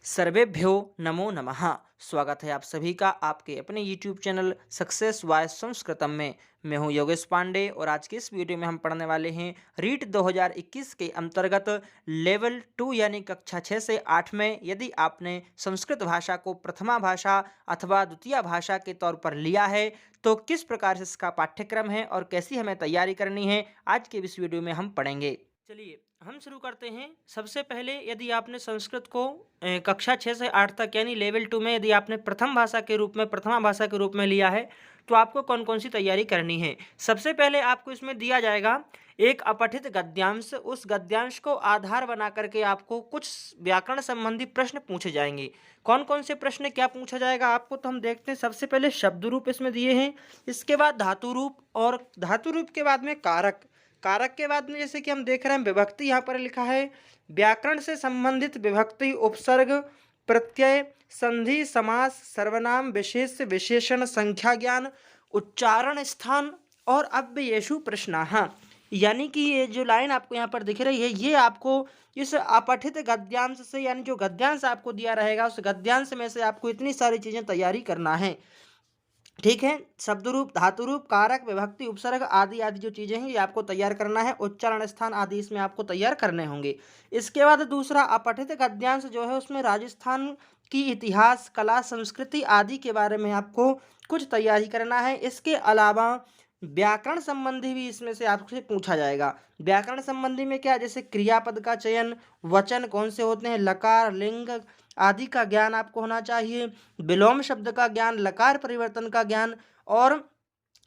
सर्वेभ्यो नमो नमः। स्वागत है आप सभी का आपके अपने YouTube चैनल सक्सेस वॉइस संस्कृतम में। मैं हूं योगेश पांडे और आज के इस वीडियो में हम पढ़ने वाले हैं रीट 2021 के अंतर्गत लेवल 2 यानी कक्षा 6 से 8 में यदि आपने संस्कृत भाषा को प्रथमा भाषा अथवा द्वितीय भाषा के तौर पर लिया है तो किस प्रकार से इसका पाठ्यक्रम है और कैसी हमें तैयारी करनी है, आज के इस वीडियो में हम पढ़ेंगे। चलिए हम शुरू करते हैं। सबसे पहले यदि आपने संस्कृत को कक्षा 6 से 8 तक यानी लेवल 2 में यदि आपने प्रथम भाषा के रूप में प्रथमा भाषा के रूप में लिया है तो आपको कौन कौन सी तैयारी करनी है। सबसे पहले आपको इसमें दिया जाएगा एक अपठित गद्यांश। उस गद्यांश को आधार बना करके आपको कुछ व्याकरण संबंधी प्रश्न पूछे जाएंगे। कौन कौन से प्रश्न क्या पूछा जाएगा आपको, तो हम देखते हैं। सबसे पहले शब्द रूप इसमें दिए हैं, इसके बाद धातु रूप और धातु रूप के बाद में कारक, कारक के बाद में जैसे कि हम देख रहे हैं विभक्ति, यहाँ पर लिखा है व्याकरण से संबंधित विभक्ति, उपसर्ग, प्रत्यय, संधि, समास, सर्वनाम, विशेष, विशेषण, संख्या ज्ञान, उच्चारण स्थान और अव्ययेषु प्रश्नाः। यानी कि ये जो लाइन आपको यहाँ पर दिख रही है ये आपको इस अपठित गद्यांश से यानी जो गद्यांश आपको दिया रहेगा उस गद्यांश में से आपको इतनी सारी चीज़ें तैयारी करना है। ठीक है, शब्द रूप, धातु रूप, कारक, विभक्ति, उपसर्ग आदि आदि जो चीज़ें हैं ये आपको तैयार करना है। उच्चारण स्थान आदि इसमें आपको तैयार करने होंगे। इसके बाद दूसरा अपठित गद्यांश जो है उसमें राजस्थान की इतिहास, कला, संस्कृति आदि के बारे में आपको कुछ तैयारी करना है। इसके अलावा व्याकरण संबंधी भी इसमें से आपसे पूछा जाएगा। व्याकरण संबंधी में क्या, जैसे क्रियापद का चयन, वचन कौन से होते हैं, लकार, लिंग आदि का ज्ञान आपको होना चाहिए, विलोम शब्द का ज्ञान, लकार परिवर्तन का ज्ञान और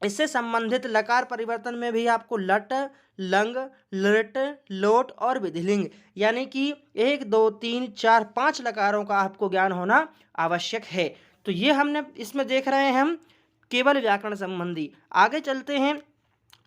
इससे संबंधित लकार परिवर्तन में भी आपको लट, लंग, लृट, लोट और विधिलिंग यानी कि 1 2 3 4 5 लकारों का आपको ज्ञान होना आवश्यक है। तो ये हमने इसमें देख रहे हैं हम केवल व्याकरण संबंधी। आगे चलते हैं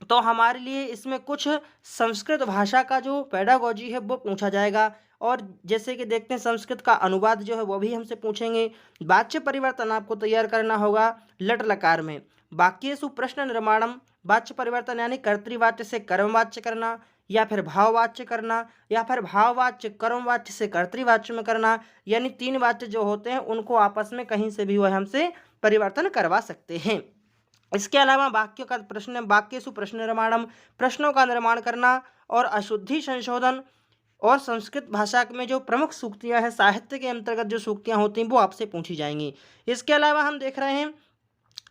तो हमारे लिए इसमें कुछ संस्कृत भाषा का जो पेडागोजी है वो पूछा जाएगा और जैसे कि देखते हैं संस्कृत का अनुवाद जो है वो भी हमसे पूछेंगे। वाच्य परिवर्तन आपको तैयार करना होगा लट लकार में। वाक्येषु प्रश्न निर्माणम, वाच्य परिवर्तन यानी कर्तृवाच्य से कर्मवाच्य करना या फिर भाववाच्य करना या फिर भाववाच्य कर्मवाच्य से कर्तृवाच्य में करना, यानी 3 वाच्य जो होते हैं उनको आपस में कहीं से भी वह हमसे परिवर्तन करवा सकते हैं। इसके अलावा वाक्यों का प्रश्न, वाक्येषु प्रश्न निर्माणम, प्रश्नों का निर्माण करना और अशुद्धि संशोधन और संस्कृत भाषा में जो प्रमुख सूक्तियाँ हैं, साहित्य के अंतर्गत जो सूक्तियाँ होती हैं वो आपसे पूछी जाएंगी। इसके अलावा हम देख रहे हैं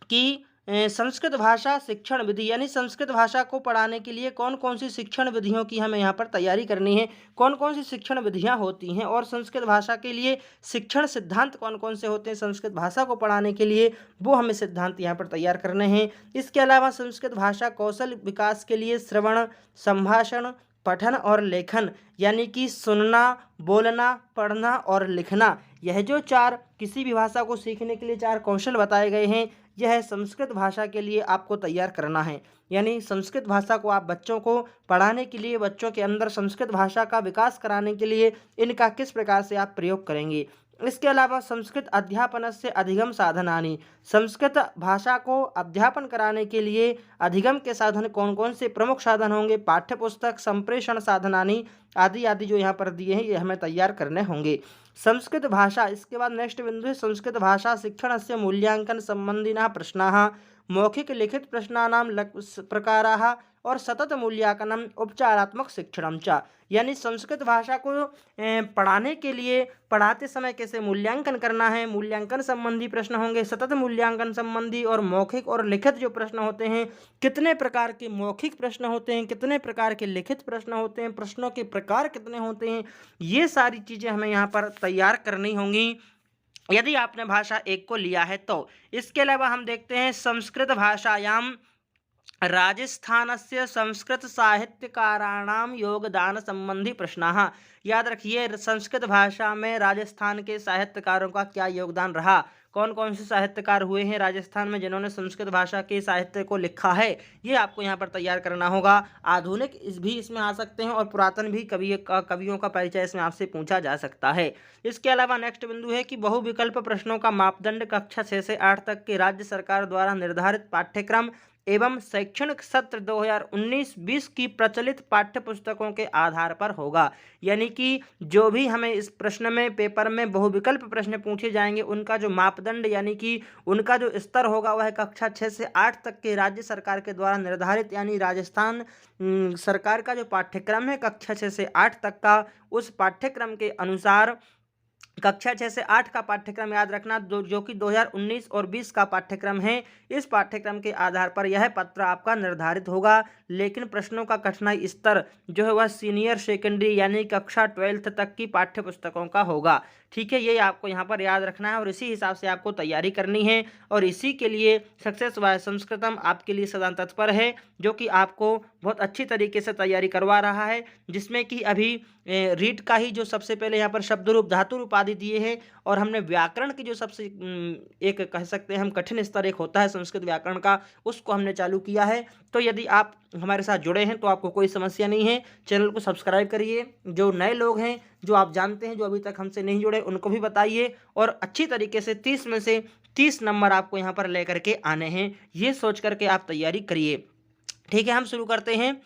कि संस्कृत भाषा शिक्षण विधि यानी संस्कृत भाषा को पढ़ाने के लिए कौन कौन सी शिक्षण विधियों की हमें यहाँ पर तैयारी करनी है, कौन कौन सी शिक्षण विधियाँ होती हैं और संस्कृत भाषा के लिए शिक्षण सिद्धांत कौन कौन से होते हैं संस्कृत भाषा को पढ़ाने के लिए, वो हमें सिद्धांत यहाँ पर तैयार करने हैं। इसके अलावा संस्कृत भाषा कौशल विकास के लिए श्रवण, संभाषण, पठन और लेखन यानी कि सुनना, बोलना, पढ़ना और लिखना, यह जो 4 किसी भी भाषा को सीखने के लिए 4 कौशल बताए गए हैं यह संस्कृत भाषा के लिए आपको तैयार करना है। यानी संस्कृत भाषा को आप बच्चों को पढ़ाने के लिए, बच्चों के अंदर संस्कृत भाषा का विकास कराने के लिए इनका किस प्रकार से आप प्रयोग करेंगे। इसके अलावा संस्कृत अध्यापन से अधिगम साधनानि, संस्कृत भाषा को अध्यापन कराने के लिए अधिगम के साधन कौन कौन से प्रमुख साधन होंगे, पाठ्य पुस्तक, संप्रेषण साधनानि आदि आदि जो यहाँ पर दिए हैं ये हमें तैयार करने होंगे। संस्कृत भाषा, इसके बाद नेक्स्ट बिंदु है संस्कृत भाषा शिक्षण से मूल्यांकन संबंधिनः प्रश्नाः, मौखिक लिखित प्रश्नानां प्रकाराः और सतत मूल्यांकनम उपचारात्मक शिक्षणम च, यानी संस्कृत भाषा को पढ़ाने के लिए पढ़ाते समय कैसे मूल्यांकन करना है, मूल्यांकन संबंधी प्रश्न होंगे, सतत मूल्यांकन संबंधी और मौखिक और लिखित जो प्रश्न होते हैं, कितने प्रकार के मौखिक प्रश्न होते हैं, कितने प्रकार के लिखित प्रश्न होते हैं, प्रश्नों के प्रकार कितने होते हैं, ये सारी चीज़ें हमें यहाँ पर तैयार करनी होंगी यदि आपने भाषा 1 को लिया है तो। इसके अलावा हम देखते हैं संस्कृत भाषायां राजस्थानस्य संस्कृत साहित्यकाराणां योगदान संबंधी प्रश्नाः, याद रखिए संस्कृत भाषा में राजस्थान के साहित्यकारों का क्या योगदान रहा, कौन कौन से साहित्यकार हुए हैं राजस्थान में जिन्होंने संस्कृत भाषा के साहित्य को लिखा है, ये आपको यहाँ पर तैयार करना होगा। आधुनिक भी इसमें आ सकते हैं और पुरातन भी कवियों का परिचय इसमें आपसे पूछा जा सकता है। इसके अलावा नेक्स्ट बिंदु है कि बहुविकल्प प्रश्नों का मापदंड कक्षा 6 से 8 तक के राज्य सरकार द्वारा निर्धारित पाठ्यक्रम एवं शैक्षणिक सत्र 2019-20 की प्रचलित पाठ्य पुस्तकों के आधार पर होगा। यानी कि जो भी हमें इस प्रश्न में पेपर में बहुविकल्प प्रश्न पूछे जाएंगे उनका जो मापदंड यानी कि उनका जो स्तर होगा वह कक्षा 6 से 8 तक के राज्य सरकार के द्वारा निर्धारित यानी राजस्थान सरकार का जो पाठ्यक्रम है कक्षा 6 से 8 तक का, उस पाठ्यक्रम के अनुसार कक्षा 6 से 8 का पाठ्यक्रम याद रखना जो कि 2019 और 20 का पाठ्यक्रम है। इस पाठ्यक्रम के आधार पर यह पत्र आपका निर्धारित होगा, लेकिन प्रश्नों का कठिनाई स्तर जो है वह सीनियर सेकेंडरी यानी कक्षा 12th तक की पाठ्य पुस्तकों का होगा। ठीक है, ये आपको यहाँ पर याद रखना है और इसी हिसाब से आपको तैयारी करनी है। और इसी के लिए सक्सेस बाय संस्कृतम आपके लिए सदा तत्पर है, जो कि आपको बहुत अच्छी तरीके से तैयारी करवा रहा है, जिसमें कि अभी रीट का ही जो सबसे पहले यहाँ पर शब्द रूप धातु रूप आदि दिए हैं और हमने व्याकरण की जो सबसे एक कह सकते हैं हम कठिन स्तर एक होता है संस्कृत व्याकरण का, उसको हमने चालू किया है। तो यदि आप हमारे साथ जुड़े हैं तो आपको कोई समस्या नहीं है, चैनल को सब्सक्राइब करिए। जो नए लोग हैं जो आप जानते हैं जो अभी तक हमसे नहीं जुड़े उनको भी बताइए और अच्छी तरीके से 30 में से 30 नंबर आपको यहाँ पर लेकर के आने हैं, ये सोच करके आप तैयारी करिए। ठीक है, हम शुरू करते हैं।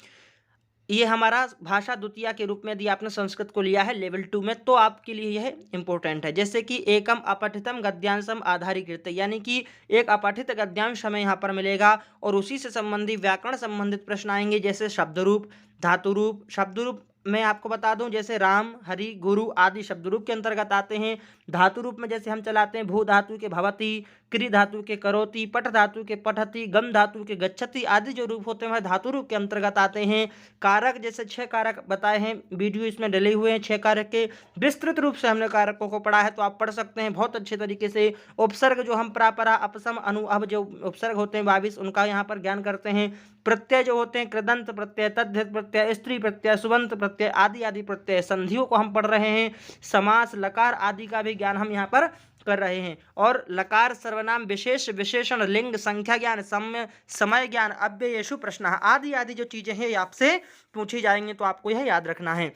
ये हमारा भाषा द्वितीय के रूप में यदि आपने संस्कृत को लिया है लेवल 2 में तो आपके लिए यह इंपॉर्टेंट है। जैसे कि एकम अपठितम गद्यांशम आधारीकृत, यानी कि एक अपठित गद्यांश हमें यहाँ पर मिलेगा और उसी से संबंधी व्याकरण संबंधित प्रश्न आएंगे, जैसे शब्द रूप, धातु रूप। शब्द रूप मैं आपको बता दूं जैसे राम, हरि, गुरु आदि शब्द रूप के अंतर्गत आते हैं। धातु रूप में जैसे हम चलाते हैं भू धातु के भवति, क्री धातु के करोति, पट धातु के पठति, गम धातु के गच्छति आदि जो रूप होते हैं वह धातु रूप के अंतर्गत आते हैं। कारक जैसे 6 कारक बताए हैं, वीडियो इसमें डले हुए हैं 6 कारक के, विस्तृत रूप से हमने कारकों को पढ़ा है तो आप पढ़ सकते हैं बहुत अच्छे तरीके से। उपसर्ग जो हम प्रापरा अपसम अनु अब जो उपसर्ग होते हैं 22 उनका यहाँ पर ज्ञान करते हैं। प्रत्यय जो होते हैं कृदंत प्रत्यय, तद्धित प्रत्यय, स्त्री प्रत्यय, सुबंत प्रत्यय आदि आदि प्रत्यय, संधियों को हम पढ़ रहे हैं। समास, लकार आदि का भी ज्ञान हम यहाँ पर कर रहे हैं। और लकार, सर्वनाम, विशेष, विशेषण, लिंग, संख्या ज्ञान, समय ज्ञान, अव्ययेषु प्रश्न आदि आदि जो चीजें हैं ये आपसे पूछी जाएंगी तो आपको यह याद रखना है।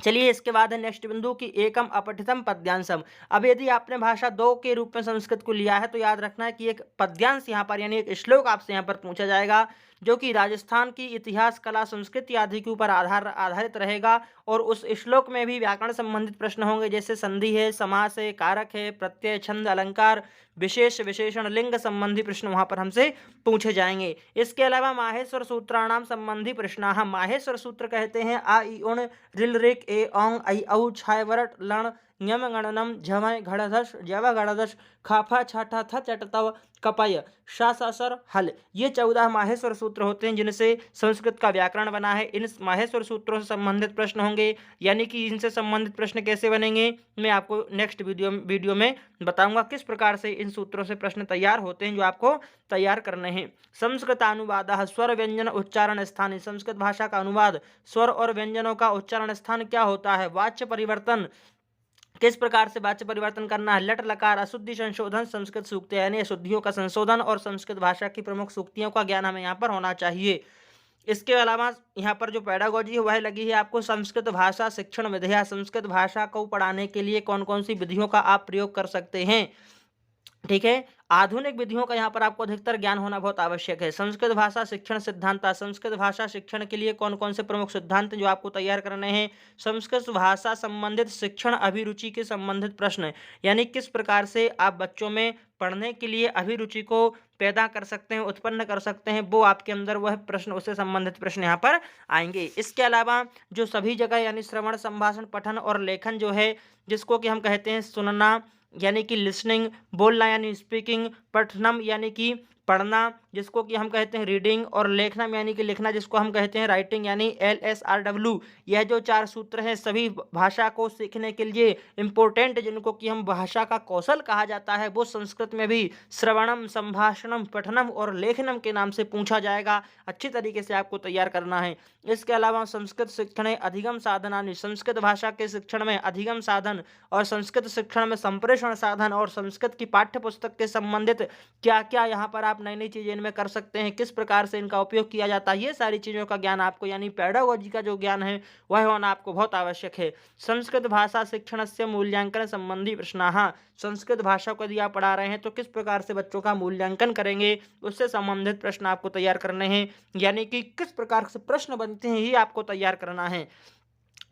चलिए, इसके बाद है नेक्स्ट बिंदु की एकम अपठितम पद्यांशम। अब यदि आपने भाषा 2 के रूप में संस्कृत को लिया है तो याद रखना है कि एक पद्यांश यहाँ पर यानी एक श्लोक आपसे यहाँ पर पूछा जाएगा, जो कि राजस्थान की इतिहास, कला, संस्कृति आदि के ऊपर आधारित रहेगा। और उस श्लोक में भी व्याकरण संबंधित प्रश्न होंगे, जैसे संधि है, समास है, कारक है, प्रत्यय, छंद, अलंकार, विशेष, विशेषण, लिंग संबंधी प्रश्न वहां पर हमसे पूछे जाएंगे। इसके अलावा माहेश्वर सूत्राणाम संबंधी प्रश्न, हम माहेश्वर सूत्र कहते हैं आ इ उण रिल रिक ए औंग ऐ औ छाय वरट लण ञम गणनम झमय घड़धश जव गणदश खाफा छाठा थ चटतव कपय शा सा सर हल। ये 14 माहेश्वर सूत्र होते हैं जिनसे संस्कृत का व्याकरण बना है। इन माहेश्वर सूत्रों से संबंधित प्रश्न होंगे, यानी कि इनसे संबंधित प्रश्न कैसे बनेंगे मैं आपको नेक्स्ट वीडियो में बताऊंगा किस प्रकार से इन सूत्रों से प्रश्न तैयार होते हैं जो आपको तैयार करने हैं। संस्कृत अनुवाद स्वर व्यंजन उच्चारण स्थान, संस्कृत भाषा का अनुवाद स्वर और व्यंजनों का उच्चारण स्थान क्या होता है। वाच्य परिवर्तन, किस प्रकार से वाच्य परिवर्तन करना है। लट लकार अशुद्धि संशोधन, संस्कृत सूक्ति यानी अशुद्धियों का संशोधन और संस्कृत भाषा की प्रमुख सूक्तियों का ज्ञान हमें यहाँ पर होना चाहिए। इसके अलावा यहाँ पर जो पैडागोजी है वह लगी है आपको संस्कृत भाषा शिक्षण विधियां, संस्कृत भाषा को पढ़ाने के लिए कौन कौन सी विधियों का आप प्रयोग कर सकते हैं। ठीक है, आधुनिक विधियों का यहाँ पर आपको अधिकतर ज्ञान होना बहुत आवश्यक है। संस्कृत भाषा शिक्षण सिद्धांत, संस्कृत भाषा शिक्षण के लिए कौन कौन से प्रमुख सिद्धांत जो आपको तैयार करने हैं। संस्कृत भाषा संबंधित शिक्षण अभिरुचि के संबंधित प्रश्न, यानी किस प्रकार से आप बच्चों में पढ़ने के लिए अभिरुचि को पैदा कर सकते हैं, उत्पन्न कर सकते हैं, वो आपके अंदर वह प्रश्न उससे संबंधित प्रश्न यहाँ पर आएंगे। इसके अलावा जो सभी जगह यानी श्रवण, संभाषण, पठन और लेखन जो है, जिसको कि हम कहते हैं सुनना यानी कि लिसनिंग, बोलना यानी स्पीकिंग, पठनम यानी कि पढ़ना जिसको कि हम कहते हैं रीडिंग, और लेखनम यानी कि लिखना जिसको हम कहते हैं राइटिंग यानी LSRW। यह जो 4 सूत्र हैं सभी भाषा को सीखने के लिए इम्पोर्टेंट, जिनको कि हम भाषा का कौशल कहा जाता है, वो संस्कृत में भी श्रवणम, संभाषणम, पठनम और लेखनम के नाम से पूछा जाएगा। अच्छी तरीके से आपको तैयार करना है। इसके अलावा संस्कृत शिक्षण अधिगम साधनानि, संस्कृत भाषा के शिक्षण में अधिगम साधन और संस्कृत शिक्षण में संप्रेषण साधन और संस्कृत की पाठ्य पुस्तक के संबंधित क्या क्या यहाँ पर आप नई नई चीज़ें इनमें कर सकते हैं, किस प्रकार से इनका उपयोग किया जाता है, ये सारी चीज़ों का ज्ञान आपको यानी पेडागोजी का जो ज्ञान है वह होना आपको बहुत आवश्यक है। संस्कृत भाषा शिक्षणस्य मूल्यांकन संबंधी प्रश्नाः, संस्कृत भाषा को यदि आप पढ़ा रहे हैं तो किस प्रकार से बच्चों का मूल्यांकन करेंगे, उससे संबंधित प्रश्न आपको तैयार करने हैं, यानी कि किस प्रकार से प्रश्न बनते हैं ये आपको तैयार करना है।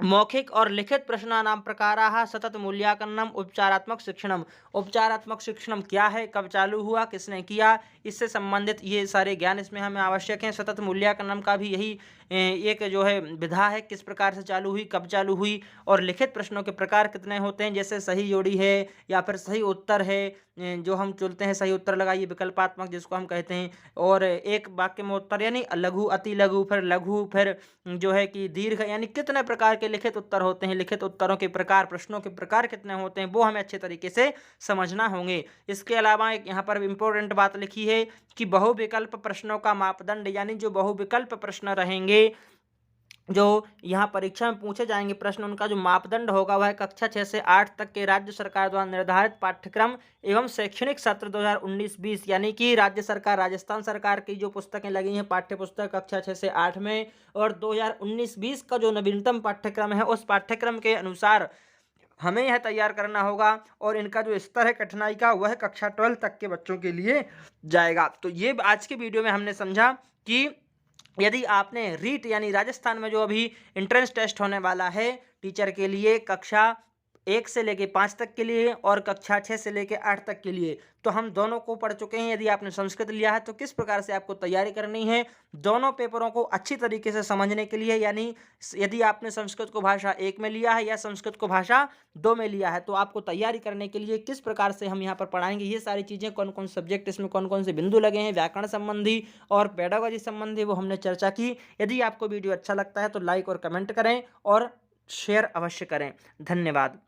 मौखिक और लिखित प्रश्नानां प्रकाराः सतत मूल्यांकनम् उपचारात्मक शिक्षणम्। उपचारात्मक शिक्षणम क्या है, कब चालू हुआ, किसने किया, इससे संबंधित ये सारे ज्ञान इसमें हमें आवश्यक हैं। सतत मूल्यांकनम का भी यही एक जो है विधा है, किस प्रकार से चालू हुई, कब चालू हुई। और लिखित प्रश्नों के प्रकार कितने होते हैं, जैसे सही जोड़ी है या फिर सही उत्तर है, जो हम चुनते हैं सही उत्तर लगाइए विकल्पात्मक जिसको हम कहते हैं, और एक वाक्य में उत्तर यानी लघु, अति लघु, फिर लघु, फिर जो है कि दीर्घ, यानी कितने प्रकार के लिखित उत्तर होते हैं, लिखित उत्तरों के प्रकार, प्रश्नों के प्रकार कितने होते हैं, वो हमें अच्छे तरीके से समझना होंगे। इसके अलावा एक यहाँ पर इम्पोर्टेंट बात लिखी है कि बहुविकल्प प्रश्नों का मापदंड, यानी जो बहुविकल्प प्रश्न रहेंगे, जो यहाँ परीक्षा में पूछे जाएंगे प्रश्न, उनका जो मापदंड होगा वह कक्षा 6 से 8 तक के राज्य सरकार द्वारा निर्धारित पाठ्यक्रम एवं शैक्षणिक सत्र 2019-20, यानी कि राज्य सरकार, राजस्थान सरकार की जो पुस्तकें लगी हैं पाठ्य पुस्तक कक्षा 6 से 8 में, और 2019-20 का जो नवीनतम पाठ्यक्रम है उस पाठ्यक्रम के अनुसार हमें यह तैयार करना होगा। और इनका जो स्तर है कठिनाई का वह कक्षा 12 तक के बच्चों के लिए जाएगा। तो ये आज की वीडियो में हमने समझा कि यदि आपने रीट यानी राजस्थान में जो अभी एंट्रेंस टेस्ट होने वाला है टीचर के लिए कक्षा 1 से लेके 5 तक के लिए और कक्षा 6 से लेके 8 तक के लिए, तो हम दोनों को पढ़ चुके हैं। यदि आपने संस्कृत लिया है तो किस प्रकार से आपको तैयारी करनी है दोनों पेपरों को अच्छी तरीके से समझने के लिए, यानी यदि आपने संस्कृत को भाषा 1 में लिया है या संस्कृत को भाषा 2 में लिया है तो आपको तैयारी करने के लिए किस प्रकार से हम यहाँ पर पढ़ाएंगे, ये सारी चीज़ें, कौन कौन सब्जेक्ट इसमें कौन कौन से बिंदु लगे हैं, व्याकरण संबंधी और पेडागोजी संबंधी, वो हमने चर्चा की। यदि आपको वीडियो अच्छा लगता है तो लाइक और कमेंट करें और शेयर अवश्य करें। धन्यवाद।